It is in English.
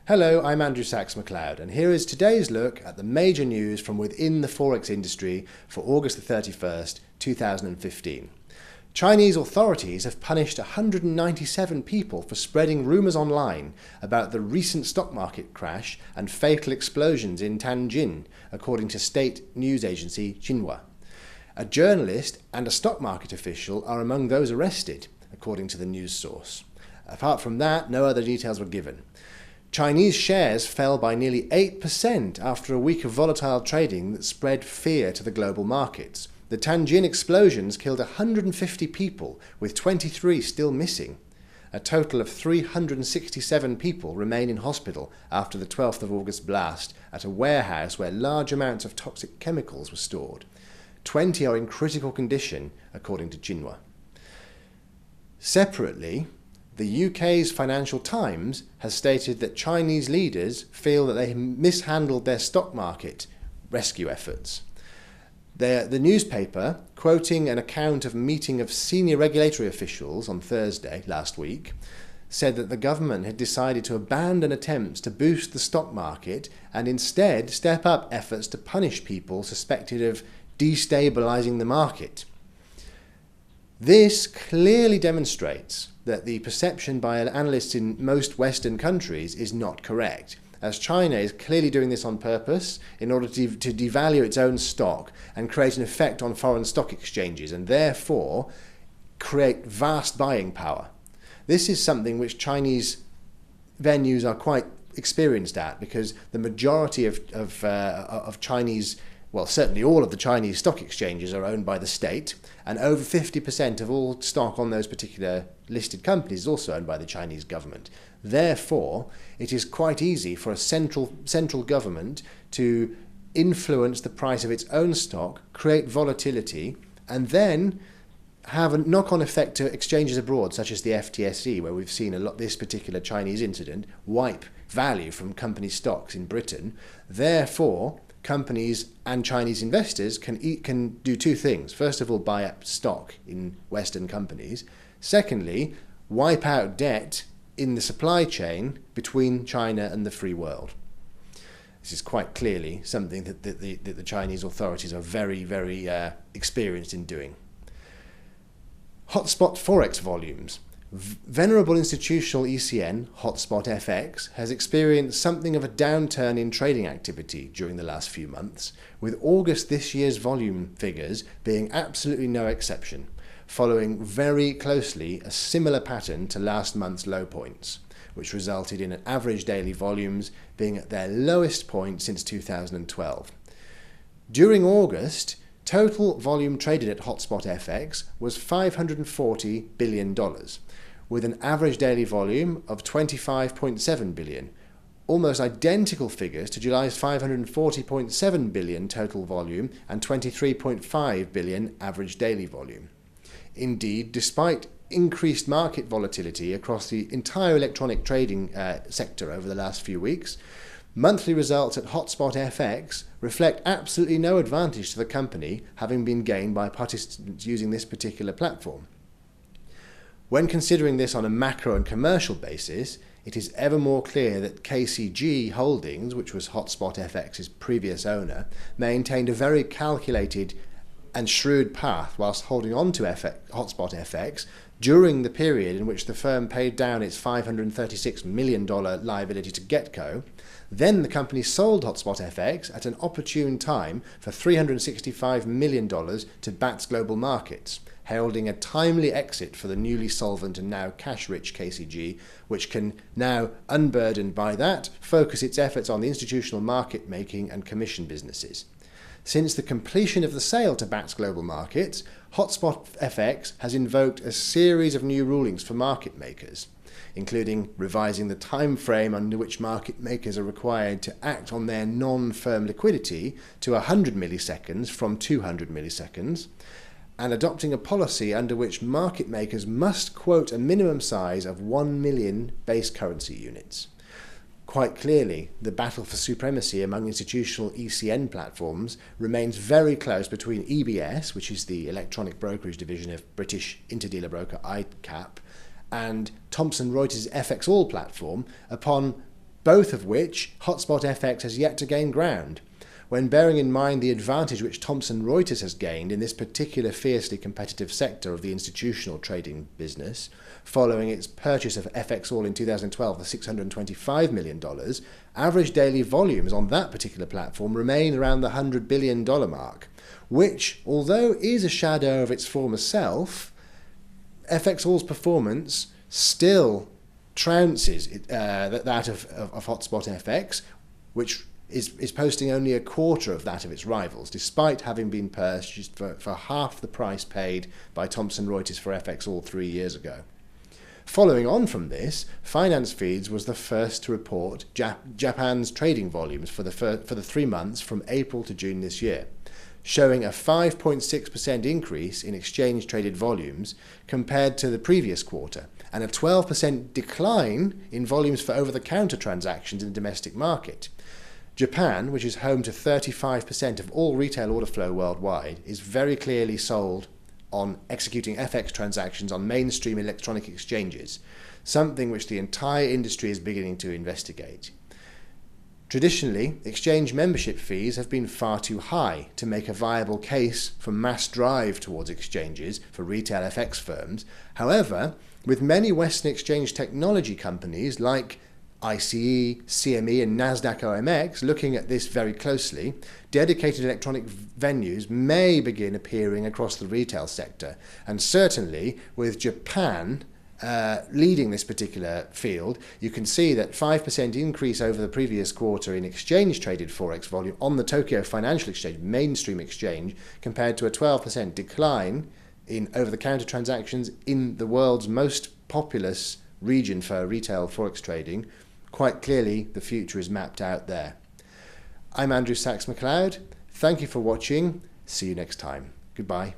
Hello, I'm Andrew Sachs-McLeod, and here is today's look at the major news from within the Forex industry for August the 31st, 2015. Chinese authorities have punished 197 people for spreading rumours online about the recent stock market crash and fatal explosions in Tianjin, according to state news agency Xinhua. A journalist and a stock market official are among those arrested, according to the news source. Apart from that, no other details were given. Chinese shares fell by nearly 8% after a week of volatile trading that spread fear to the global markets. The Tianjin explosions killed 150 people, with 23 still missing. A total of 367 people remain in hospital after the 12th of August blast at a warehouse where large amounts of toxic chemicals were stored. 20 are in critical condition, according to Xinhua. Separately, the UK's Financial Times has stated that Chinese leaders feel that they mishandled their stock market rescue efforts. The newspaper, quoting an account of a meeting of senior regulatory officials on Thursday last week, said that the government had decided to abandon attempts to boost the stock market and instead step up efforts to punish people suspected of destabilising the market. This clearly demonstrates that the perception by analysts in most Western countries is not correct, as China is clearly doing this on purpose in order to devalue its own stock and create an effect on foreign stock exchanges and therefore create vast buying power. This is something which Chinese venues are quite experienced at, because the majority of Chinese, well, certainly all of the Chinese stock exchanges are owned by the state, and over 50% of all stock on those particular listed companies is also owned by the Chinese government. Therefore, it is quite easy for a central government to influence the price of its own stock, create volatility, and then have a knock-on effect to exchanges abroad, such as the FTSE, where we've seen this particular Chinese incident wipe value from company stocks in Britain. Therefore, companies and Chinese investors can do two things. First of all, buy up stock in Western companies. Secondly, wipe out debt in the supply chain between China and the free world. This is quite clearly something that the Chinese authorities are very, very experienced in doing. Hotspot Forex volumes. Venerable institutional ECN, Hotspot FX, has experienced something of a downturn in trading activity during the last few months, with August this year's volume figures being absolutely no exception, following very closely a similar pattern to last month's low points, which resulted in an average daily volumes being at their lowest point since 2012. During August, total volume traded at Hotspot FX was $540 billion, with an average daily volume of 25.7 billion, almost identical figures to July's 540.7 billion total volume and 23.5 billion average daily volume. Indeed, despite increased market volatility across the entire electronic trading sector over the last few weeks, monthly results at Hotspot FX reflect absolutely no advantage to the company having been gained by participants using this particular platform. When considering this on a macro and commercial basis, it is ever more clear that KCG Holdings, which was Hotspot FX's previous owner, maintained a very calculated and shrewd path whilst holding on to Hotspot FX during the period in which the firm paid down its $536 million liability to GetCo. Then the company sold Hotspot FX at an opportune time for $365 million to Bats Global Markets, heralding a timely exit for the newly solvent and now cash-rich KCG, which can now, unburdened by that, focus its efforts on the institutional market making and commission businesses. Since the completion of the sale to Bats Global Markets, Hotspot FX has invoked a series of new rulings for market makers, including revising the time frame under which market makers are required to act on their non-firm liquidity to 100 milliseconds from 200 milliseconds, and adopting a policy under which market makers must quote a minimum size of 1 million base currency units. Quite clearly, the battle for supremacy among institutional ECN platforms remains very close between EBS, which is the electronic brokerage division of British interdealer broker ICAP, and Thomson Reuters FXall platform upon both of which Hotspot FX has yet to gain ground. When bearing in mind the advantage which Thomson Reuters has gained in this particular fiercely competitive sector of the institutional trading business, following its purchase of FXall in 2012 for $625 million, average daily volumes on that particular platform remain around the $100 billion mark, which, although is a shadow of its former self, FXall's performance still trounces that of Hotspot FX, which is posting only a quarter of that of its rivals, despite having been purchased for half the price paid by Thomson Reuters for FXall 3 years ago. Following on from this, Finance Feeds was the first to report Japan's trading volumes for the 3 months from April to June this year, showing a 5.6% increase in exchange-traded volumes compared to the previous quarter, and a 12% decline in volumes for over-the-counter transactions in the domestic market. Japan, which is home to 35% of all retail order flow worldwide, is very clearly sold on executing FX transactions on mainstream electronic exchanges, something which the entire industry is beginning to investigate. Traditionally, exchange membership fees have been far too high to make a viable case for mass drive towards exchanges for retail FX firms. However, with many Western exchange technology companies like ICE, CME and Nasdaq OMX looking at this very closely, dedicated electronic venues may begin appearing across the retail sector, and certainly with Japan leading this particular field, you can see that 5% increase over the previous quarter in exchange-traded Forex volume on the Tokyo Financial Exchange, mainstream exchange, compared to a 12% decline in over-the-counter transactions in the world's most populous region for retail Forex trading. Quite clearly, the future is mapped out there. I'm Andrew Sachs MacLeod. Thank you for watching. See you next time. Goodbye.